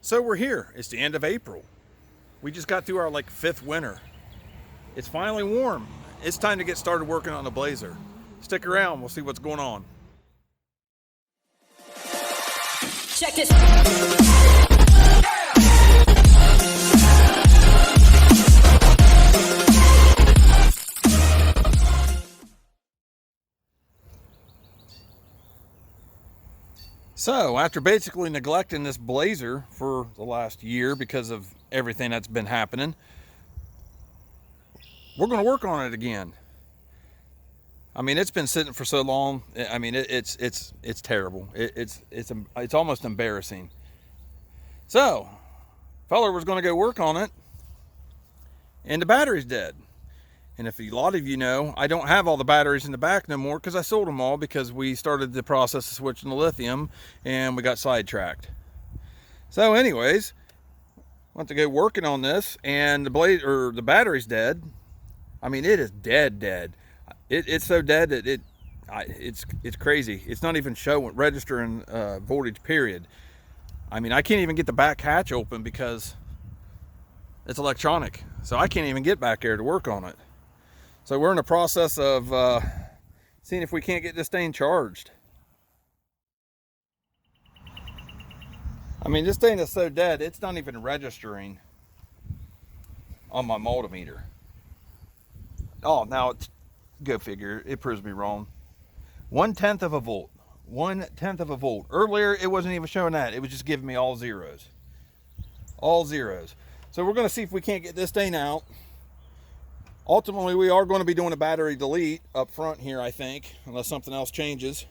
So we're here. It's the end of April. We just got through our like 5th winter. It's finally warm. It's time to get started working on the Blazer. Stick around, we'll see what's going on. Check this. So, after basically neglecting this Blazer for the last year because of everything that's been happening, we're going to work on it again. I mean, it's been sitting for so long. I mean, it's terrible. It's almost embarrassing. So, fella was going to go work on it, and the battery's dead. And if a lot of you know, I don't have all the batteries in the back no more because I sold them all because we started the process of switching to lithium and we got sidetracked. So anyways, went to go working on this, and the battery's dead. I mean, it is dead. It's so dead that it's crazy. It's not even registering voltage, period. I mean, I can't even get the back hatch open because it's electronic. So I can't even get back there to work on it. So we're in the process of seeing if we can't get this thing charged. I mean, this thing is so dead, it's not even registering on my multimeter. Oh, now it's, go figure, it proves me wrong. 1/10 of a volt. 1/10 of a volt. Earlier, it wasn't even showing that. It was just giving me all zeros. All zeros. So we're going to see if we can't get this thing out. Ultimately, we are going to be doing a battery delete up front here, I think, unless something else changes.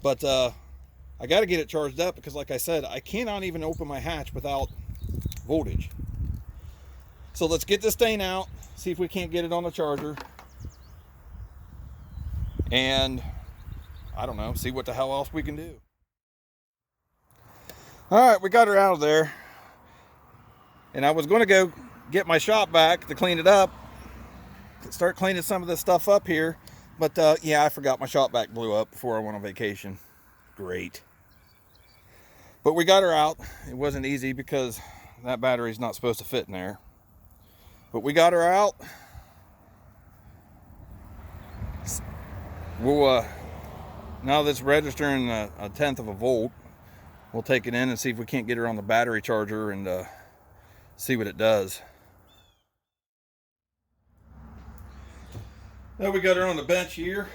But I got to get it charged up because, like I said, I cannot even open my hatch without voltage. So let's get this thing out, see if we can't get it on the charger. And, I don't know, see what the hell else we can do. All right, we got her out of there. And I was going to go get my shop back to clean it up. Start cleaning some of this stuff up here, but yeah, I forgot my shop vac blew up before I went on vacation. Great. But we got her out. It wasn't easy because that battery's not supposed to fit in there, but we got her out. We'll now that's registering a 1/10 of a volt, we'll take it in and see if we can't get her on the battery charger and see what it does. Now we got her on the bench here.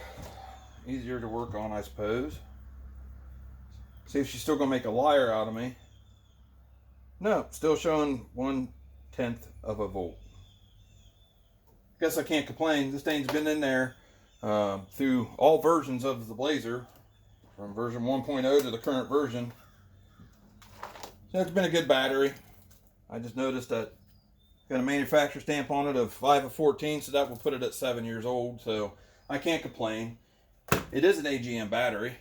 Easier to work on, I suppose. See if she's still gonna make a liar out of me. No, still showing 1/10 of a volt. Guess I can't complain. This thing's been in there through all versions of the Blazer, from version 1.0 to the current version. So it's been a good battery. I just noticed that got a manufacturer stamp on it of 5 of 14, so that will put it at 7 years old, so I can't complain. It is an AGM battery.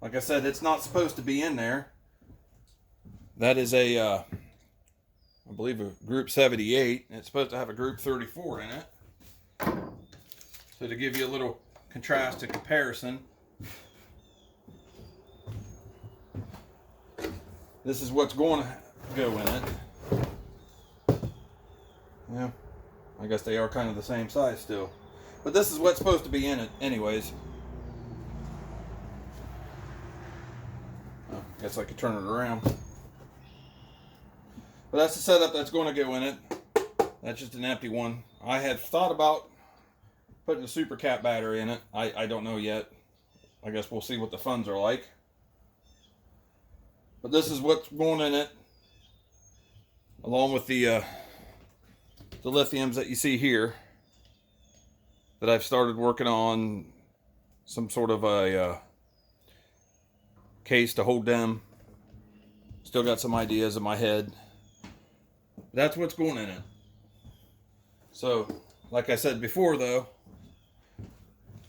Like I said, it's not supposed to be in there. That is a, I believe, a group 78, and it's supposed to have a group 34 in it. So to give you a little contrast and comparison, this is what's going to go in it. Yeah, I guess they are kind of the same size still. But this is what's supposed to be in it anyways. Oh, guess I could turn it around. But that's the setup that's going to go in it. That's just an empty one. I had thought about putting a super cap battery in it. I don't know yet. I guess we'll see what the funds are like. But this is what's going in it, along with the lithiums that you see here that I've started working on some sort of a case to hold them. Still got some ideas in my head. That's what's going in it. So, like I said before though,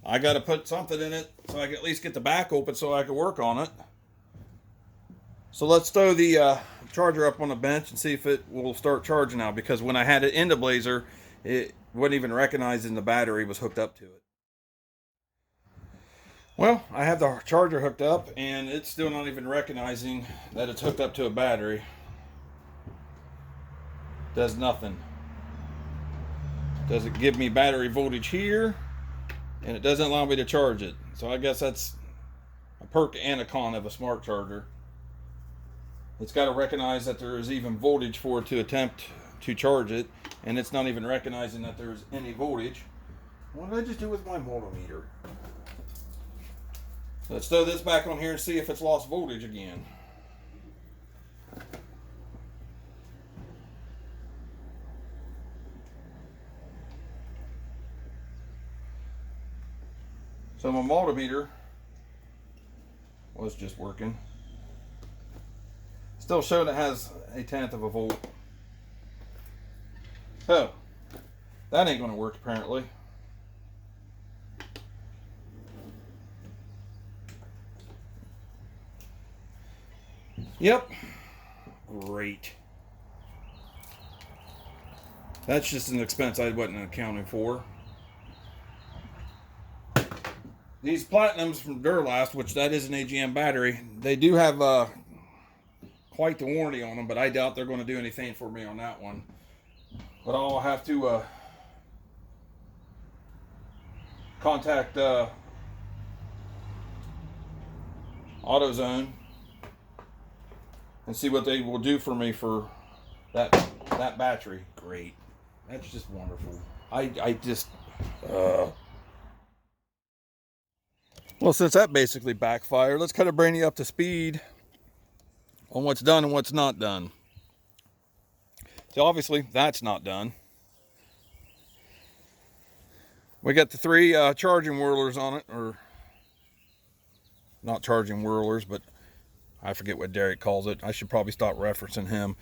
I got to put something in it so I can at least get the back open so I can work on it. So let's throw the charger up on the bench and see if it will start charging now, because when I had it in the Blazer, it wasn't even recognizing the battery was hooked up to it. Well, I have the charger hooked up and it's still not even recognizing that it's hooked up to a battery. Does nothing. Doesn't give me battery voltage here, and it doesn't allow me to charge it. So I guess that's a perk and a con of a smart charger. It's got to recognize that there is even voltage for it to attempt to charge it, and it's not even recognizing that there's any voltage. What did I just do with my multimeter? Let's throw this back on here and see if it's lost voltage again. So my multimeter was just working. Still showing it has 1/10 of a volt. So that ain't gonna work apparently. Yep. Great. That's just an expense I wasn't accounting for. These Platinums from Duralast, which that is an AGM battery, they do have quite the warranty on them, but I doubt they're going to do anything for me on that one. But I'll have to contact AutoZone and see what they will do for me for that battery. Great. That's just wonderful. I just well, since that basically backfired, let's kind of bring you up to speed on what's done and what's not done. So obviously that's not done. We got the 3 charging whirlers on it, or not charging whirlers, but I forget what Derek calls it. I should probably stop referencing him.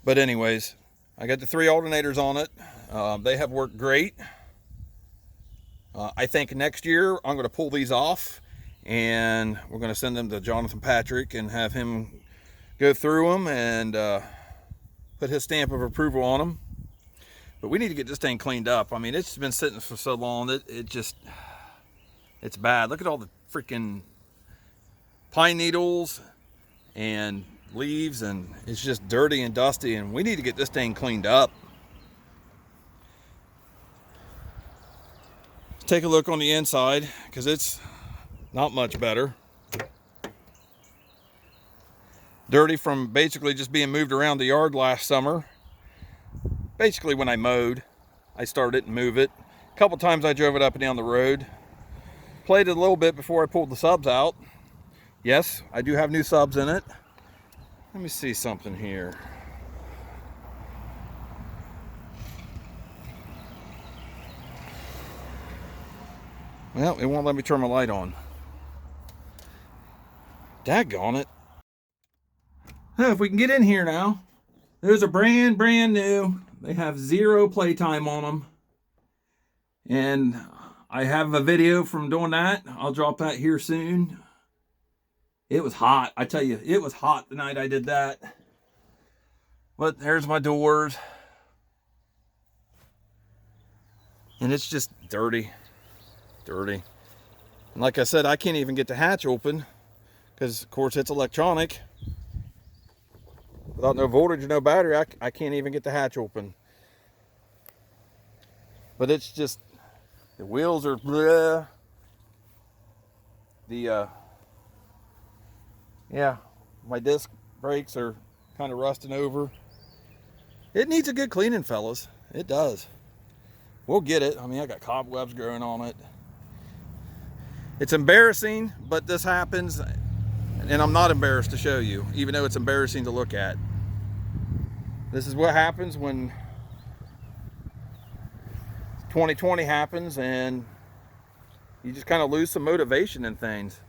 But anyways, I got the 3 alternators on it. They have worked great. I think next year I'm going to pull these off, and we're going to send them to Jonathan Patrick and have him go through them and put his stamp of approval on them. But we need to get this thing cleaned up. I mean, it's been sitting for so long that it's bad. Look at all the freaking pine needles and leaves, and it's just dirty and dusty, and we need to get this thing cleaned up. Let's take a look on the inside, because it's not much better. Dirty from basically just being moved around the yard last summer. Basically when I mowed, I started it and move it. A couple times I drove it up and down the road. Played it a little bit before I pulled the subs out. Yes, I do have new subs in it. Let me see something here. Well, it won't let me turn my light on. Daggone it. Now, if we can get in here now, those are brand new. They have 0 playtime on them. And I have a video from doing that. I'll drop that here soon. It was hot. I tell you, it was hot the night I did that. But there's my doors. And it's just dirty. Dirty. And like I said, I can't even get the hatch open, because of course it's electronic. Without no voltage and no battery, I can't even get the hatch open. But it's just, the wheels are bleh. Yeah, my disc brakes are kind of rusting over. It needs a good cleaning, fellas. It does. We'll get it. I mean, I got cobwebs growing on it. It's embarrassing, but this happens, and I'm not embarrassed to show you, even though it's embarrassing to look at. This is what happens when 2020 happens, and you just kind of lose some motivation in things.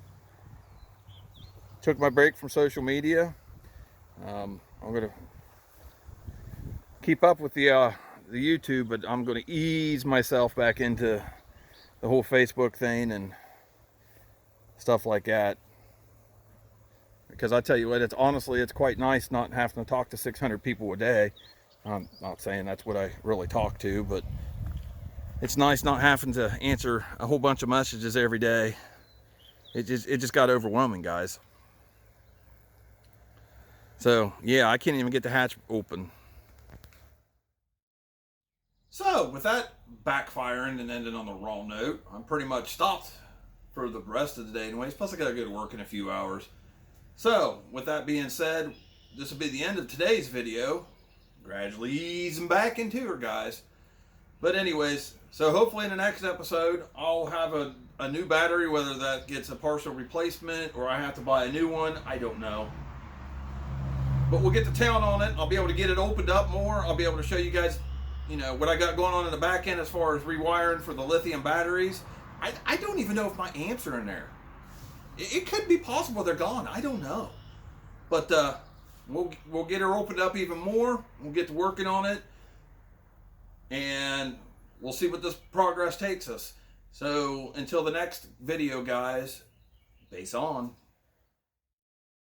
Took my break from social media. I'm gonna keep up with the YouTube, but I'm gonna ease myself back into the whole Facebook thing and stuff like that. Because I tell you what, it's honestly, it's quite nice not having to talk to 600 people a day. I'm not saying that's what I really talk to, but it's nice not having to answer a whole bunch of messages every day. It just got overwhelming, guys. So yeah, I can't even get the hatch open. So with that backfiring and ending on the wrong note, I'm pretty much stopped for the rest of the day anyways. Plus I gotta go to work in a few hours. So with that being said, this will be the end of today's video. Gradually easing back into her, guys. But anyways, so hopefully in the next episode, I'll have a new battery, whether that gets a partial replacement or I have to buy a new one, I don't know. But we'll get to town on it. I'll be able to get it opened up more. I'll be able to show you guys, you know, what I got going on in the back end as far as rewiring for the lithium batteries. I don't even know if my amps are in there. It could be possible they're gone. I don't know. But we'll get her opened up even more. We'll get to working on it. And we'll see what this progress takes us. So until the next video, guys, bass on.